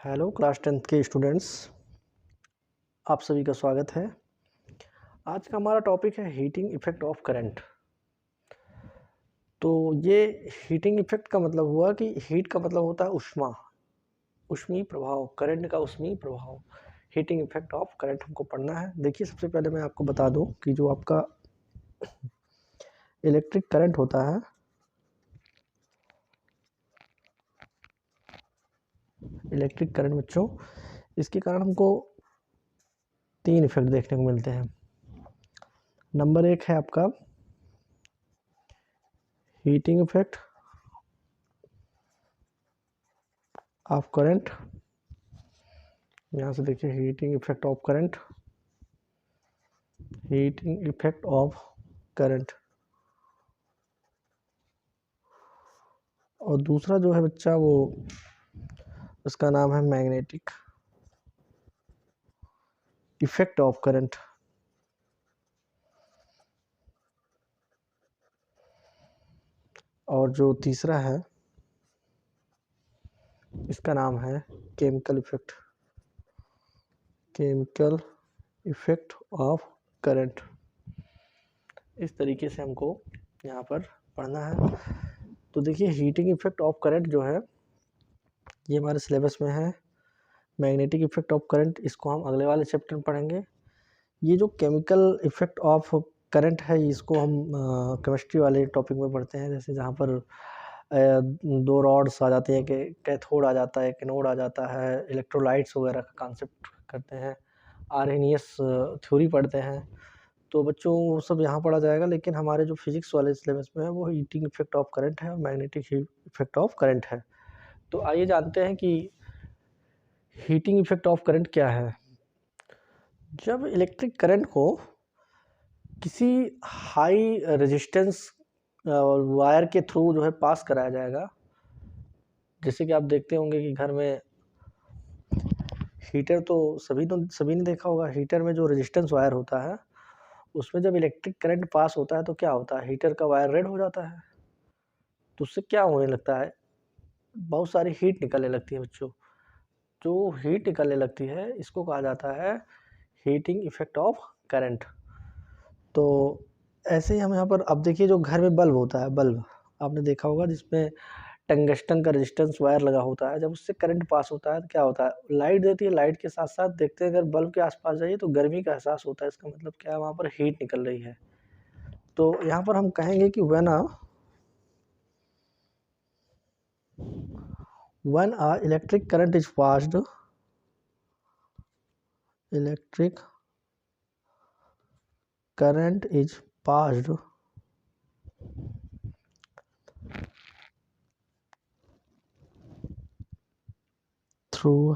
Hello class 10th के students, आप सभी का स्वागत है। आज का हमारा टॉपिक है हीटिंग इफ़ेक्ट ऑफ करंट। तो ये हीटिंग इफ़ेक्ट का मतलब हुआ कि हीट का मतलब होता है ऊष्मा, ऊष्मीय प्रभाव, करंट का ऊष्मीय प्रभाव। हीटिंग इफ़ेक्ट ऑफ करंट हमको पढ़ना है। देखिए, सबसे पहले मैं आपको बता दूं कि जो आपका इलेक्ट्रिक करंट होता है, इलेक्ट्रिक करंट बच्चों, इसके कारण हमको 3 इफ़ेक्ट देखने को मिलते हैं। नंबर 1 है आपका हीटिंग इफ़ेक्ट ऑफ करंट। यहाँ से देखिए, heating effect of current, heating effect of current. और दूसरा जो है बच्चा, वो उसका नाम है मैग्नेटिक इफेक्ट ऑफ करंट। और जो तीसरा है, इसका नाम है chemical effect, chemical effect of current. इस तरीके से हमको यहाँ पर पढ़ना है। तो देखिए, हीटिंग इफेक्ट ऑफ करंट जो है, ये हमारे सिलेबस में है। मैग्नेटिक इफेक्ट ऑफ करंट, इसको हम अगले वाले चैप्टर में पढ़ेंगे। ये जो केमिकल इफेक्ट ऑफ करंट है, इसको हम केमिस्ट्री वाले टॉपिक में पढ़ते हैं। जैसे जहाँ पर 2 रॉड्स आ जाते हैं, कि कैथोड आ जाता है, एनोड आ जाता है, इलेक्ट्रोलाइट्स वगैरह का कॉन्सेप्ट करते हैं, आर्हेनियस थ्योरी पढ़ते हैं। तो बच्चों, वो सब यहाँ पढ़ा जाएगा। लेकिन हमारे जो फिजिक्स वाले सिलेबस में है, वो हीटिंग इफेक्ट ऑफ करंट है और मैग्नेटिक इफेक्ट ऑफ करंट है। तो आइए जानते हैं कि हीटिंग इफेक्ट ऑफ करंट क्या है। जब इलेक्ट्रिक करंट को किसी हाई रेजिस्टेंस वायर के थ्रू जो है पास कराया जाएगा, जैसे कि आप देखते होंगे कि घर में हीटर, तो सभी ने देखा होगा, हीटर में जो रेजिस्टेंस वायर होता है, उसमें जब इलेक्ट्रिक करंट पास होता है तो क्या होता है, हीटर का वायर रेड हो जाता है। तो उससे क्या होने लगता है, बहुत सारी हीट निकलने लगती है बच्चों। जो हीट निकलने लगती है, इसको कहा जाता है हीटिंग इफेक्ट ऑफ करंट। तो ऐसे ही हम यहाँ पर, अब देखिए, जो घर में बल्ब होता है, बल्ब आपने देखा होगा, जिसमें टंगस्टन का रेजिस्टेंस वायर लगा होता है। जब उससे करंट पास होता है तो क्या होता है, लाइट देती है। लाइट के साथ साथ देखते हैं, अगर बल्ब के आसपास जाइए तो गर्मी का एहसास होता है। इसका मतलब क्या है, वहाँ पर हीट निकल रही है। तो यहाँ पर हम कहेंगे कि when a electric current is passed, electric current is passed through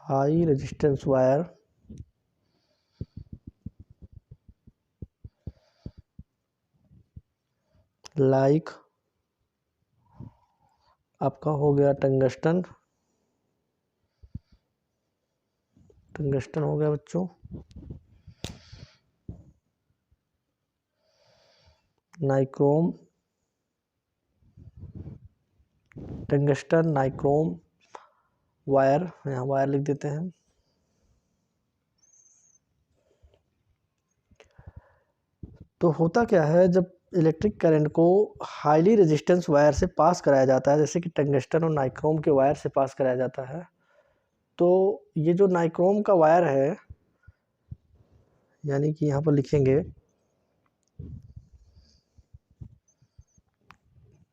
high resistance wire like आपका हो गया टंगस्टन हो गया बच्चों, नाइक्रोम, टंगस्टन नाइक्रोम वायर, यहाँ वायर लिख देते हैं। तो होता क्या है, जब इलेक्ट्रिक करंट को हाईली रेजिस्टेंस वायर से पास कराया जाता है, जैसे कि टंगस्टन और नाइक्रोम के वायर से पास कराया जाता है, तो ये जो नाइक्रोम का वायर है, यानी कि यहाँ पर लिखेंगे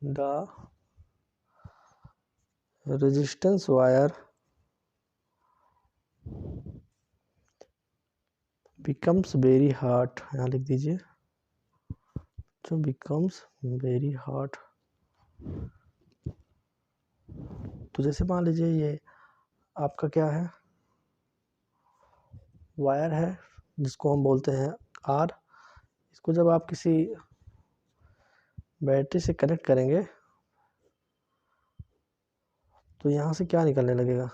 the resistance wire becomes very hot, यहाँ लिख दीजिए, जो becomes very hot। तो जैसे मान लीजिए, ये आपका क्या है, वायर है, जिसको हम बोलते हैं आर। इसको जब आप किसी बैटरी से कनेक्ट करेंगे, तो यहाँ से क्या निकलने लगेगा,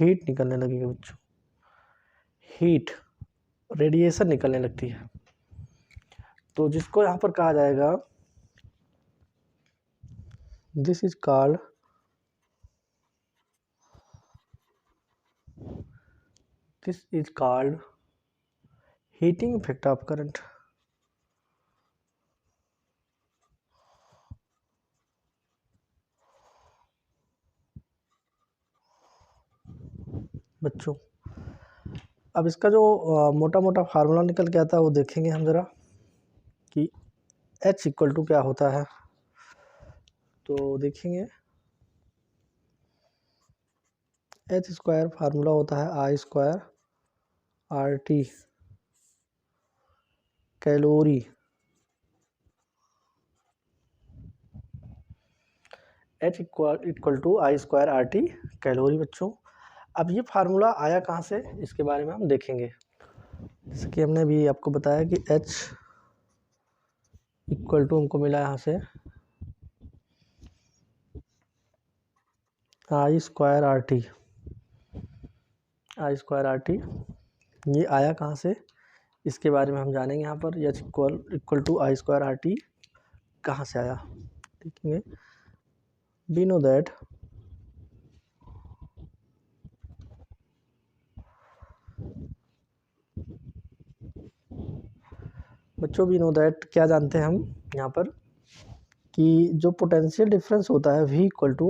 हीट निकलने लगेगी बच्चों। हीट, रेडिएशन निकलने लगती है। तो जिसको यहाँ पर कहा जाएगा this is called heating effect of current. बच्चों अब इसका जो मोटा मोटा फार्मूला निकल के आता है वो देखेंगे हम ज़रा कि H इक्वल टू क्या होता है। तो देखेंगे H स्क्वायर फार्मूला होता है I square RT calorie. H equal to I square RT calorie. बच्चों अब ये फार्मूला आया कहाँ से, इसके बारे में हम देखेंगे। जैसे कि हमने भी आपको बताया कि H इक्वल टू हमको मिला यहाँ से I स्क्वायर RT। ये आया कहाँ से, इसके बारे में हम जानेंगे। यहाँ पर H equal to I square RT कहाँ से आया देखेंगे। वी नो दैट बच्चों, वी नो दैट क्या जानते हैं हम यहाँ पर कि जो पोटेंशियल डिफरेंस होता है V इक्वल टू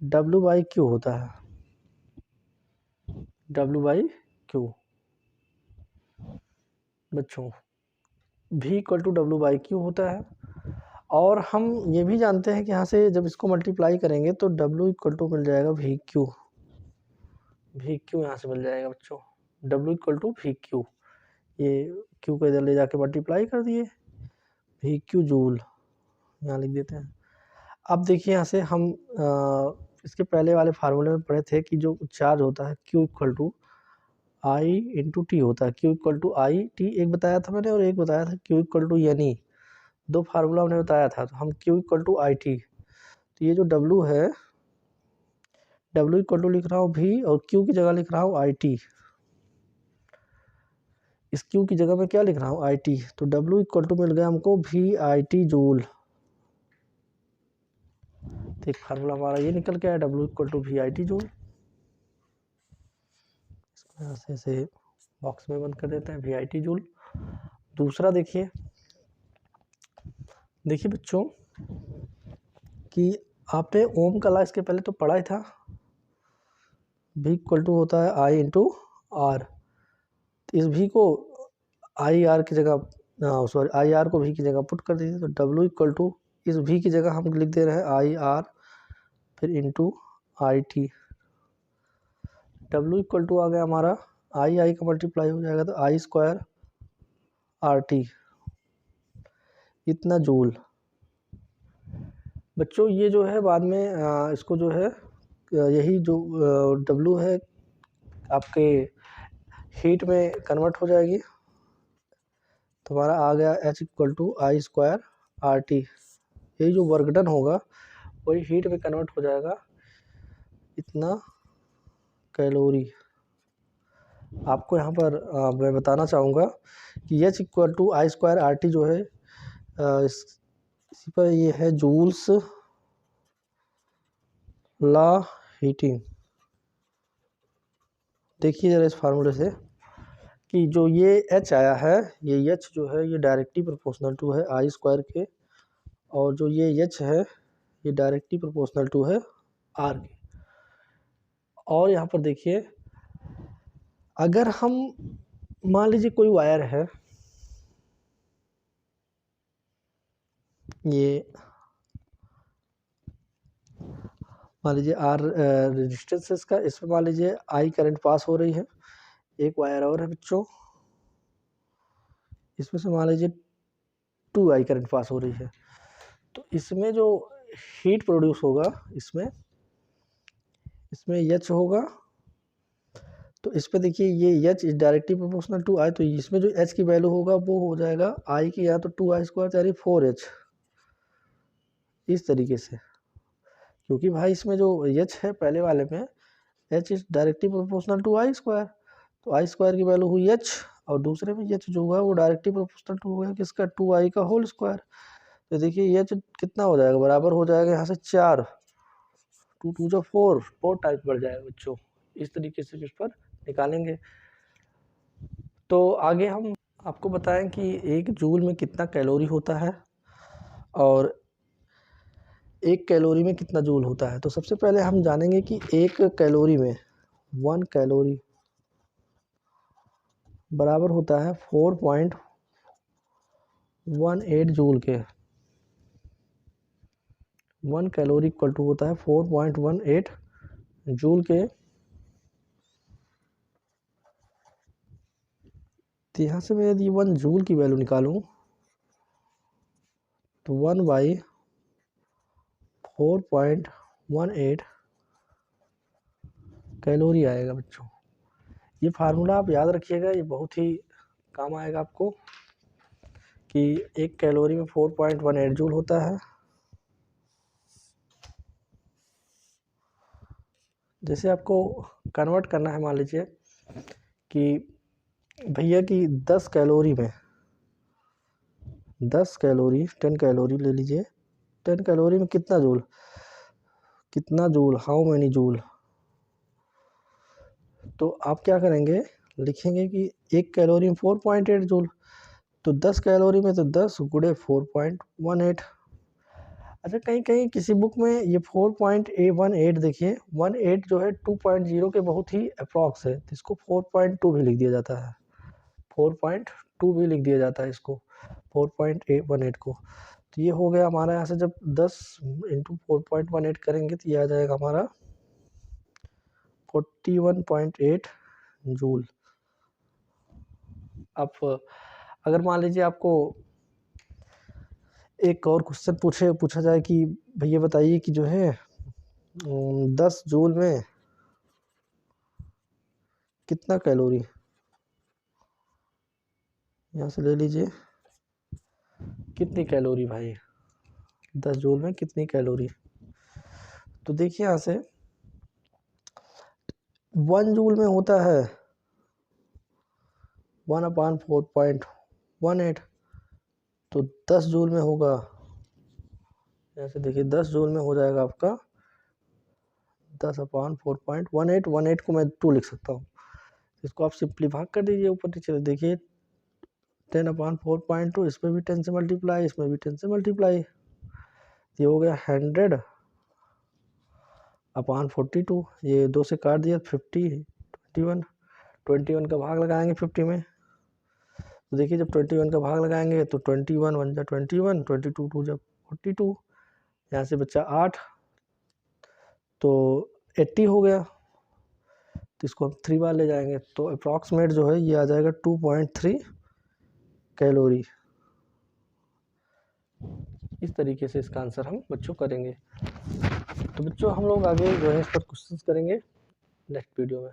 W/Q होता है। W/Q बच्चों V इक्वल टू W/Q होता है। और हम ये भी जानते हैं कि यहाँ से जब इसको मल्टीप्लाई करेंगे तो W इक्वल टू मिल जाएगा VQ यहाँ से मिल जाएगा बच्चों। W इक्वल टू VQ, ये Q को इधर ले जाके मल्टीप्लाई कर दिए, VQ जूल यहाँ लिख देते हैं। अब देखिए यहाँ से हम इसके पहले वाले फार्मूले में पढ़े थे कि जो चार्ज होता है Q equal to I into T होता है। Q equal to I T एक बताया था मैंने और एक बताया था Q इक्वल टू यानी, दो फार्मूला हमने बताया था। तो हम Q इक्वल टू IT, तो ये जो W है, W इक्वल टू लिख रहा हूँ V और Q की जगह लिख रहा हूँ IT। इस Q की जगह में क्या लिख रहा हूँ IT, तो W इक्वल टू मिल गया हमको VIT जूल। तो एक फार्मूला हमारा ये निकल के आया W equal to VIT joule. ऐसे बॉक्स में बंद कर देते हैं VIT जूल। दूसरा देखिए बच्चों कि आपने ओम का लॉ इसके पहले तो पढ़ा ही था। V इक्वल टू होता है I इंटू आर। इस V को IR की जगह IR को V की जगह पुट कर दीजिए। तो W इक्वल टू इस V की जगह हम लिख दे रहे हैं IR फिर into IT। W equal to आ गया हमारा I का मल्टीप्लाई हो जाएगा तो I स्क्वायर RT इतना जूल। बच्चों ये जो है बाद में इसको जो है यही जो W है आपके हीट में कन्वर्ट हो जाएगी। तो हमारा आ गया H equal to I square RT। यही जो वर्क डन होगा वही हीट में कन्वर्ट हो जाएगा इतना कैलोरी। आपको यहाँ पर मैं बताना चाहूँगा कि H equal to I square RT जो है इसी पर ये है जूल्स लॉ हीटिंग। देखिए जरा इस फार्मूले से कि जो ये H आया है, ये H जो है ये डायरेक्टली प्रोपोर्शनल टू है I स्क्वायर के, और जो ये H है ये डायरेक्टली प्रोपोर्शनल टू है R के। और यहाँ पर देखिए अगर हम मान लीजिए कोई वायर है, ये मान लीजिए R रेजिस्टेंस है इसका, इसमें मान लीजिए I करंट पास हो रही है। एक वायर और है बच्चों, इसमें से मान लीजिए 2I करंट पास हो रही है। तो इसमें जो हीट प्रोड्यूस होगा इसमें H होगा। तो इस पे देखिए ये H is directly proportional to I, तो इसमें जो H की वैल्यू होगा वो हो जाएगा I की या तो 2I स्क्वायर यानी 4H इस तरीके से। क्योंकि भाई इसमें जो H है पहले वाले में H is directly proportional to I square, तो I स्क्वायर की वैल्यू हुई H और दूसरे में H जो हुआ वो डायरेक्टली प्रोपोर्शनल टू हो गया किसका 2I का होल स्क्वायर। तो देखिए ये जो कितना हो जाएगा, बराबर हो जाएगा यहाँ से 4, 2 2 जो 4 टाइप बढ़ जाएगा बच्चों। इस तरीके से इस पर निकालेंगे। तो आगे हम आपको बताएं कि 1 जूल में कितना कैलोरी होता है और 1 कैलोरी में कितना जूल होता है। तो सबसे पहले हम जानेंगे कि 1 कैलोरी में 1 कैलोरी बराबर होता है 4.18 जूल के। 1 कैलोरी इक्वल टू होता है 4.18 जूल के। तो यहाँ से मैं यदि 1 जूल की वैल्यू निकालूं तो 1/4.18 कैलोरी आएगा बच्चों। ये फार्मूला आप याद रखिएगा, ये बहुत ही काम आएगा आपको कि 1 कैलोरी में 4.18 जूल होता है। जैसे आपको कन्वर्ट करना है, मान लीजिए कि भैया की 10 कैलोरी में 10 कैलोरी 10 कैलोरी ले लीजिए। 10 कैलोरी में कितना जूल, हाउ मैनी जूल। तो आप क्या करेंगे, लिखेंगे कि 1 कैलोरी में 4.8 जूल, तो 10 कैलोरी में तो 10 गुणे 4.18। अच्छा, कहीं कहीं किसी बुक में ये 4.18 देखिए, 18 जो है 2.0 के बहुत ही अप्रॉक्स है, तो इसको 4.2 भी लिख दिया जाता है। 4.2 भी लिख दिया जाता है इसको, 4.18 को। तो ये हो गया हमारा, यहाँ से जब 10 इंटू 4.18 करेंगे तो ये आ जाएगा हमारा 41.8 जूल। अब अगर मान लीजिए आपको एक और क्वेश्चन पूछा जाए कि भैया बताइए कि जो है 10 जूल में कितना कैलोरी, यहाँ से ले लीजिए कितनी कैलोरी भाई, 10 जूल में कितनी कैलोरी। तो देखिए यहाँ से 1 जूल में होता है 1/4.18, तो 10 जूल में होगा, यहाँ से देखिए 10 जूल में हो जाएगा आपका 10/4.18। 18 को मैं 2 लिख सकता हूँ, इसको आप सिंपली भाग कर दीजिए ऊपर नीचे। देखिए 10/4.2, इसमें भी 10 से मल्टीप्लाई, इसमें भी 10 से मल्टीप्लाई, ये हो गया 100/42। ये 2 से काट दिया 50, 21 का भाग लगाएंगे 50 में। तो देखिए जब 21 का भाग लगाएंगे तो 21 1 जा 21, 22 2 जा 42, यहाँ से बच्चा 8, तो 80 हो गया। तो इसको हम 3 बार ले जाएंगे तो अप्रॉक्सीमेट जो है ये आ जाएगा 2.3 कैलोरी। इस तरीके से इसका आंसर हम बच्चों करेंगे। तो बच्चों हम लोग आगे जो है इस पर क्वेश्चंस करेंगे नेक्स्ट वीडियो में।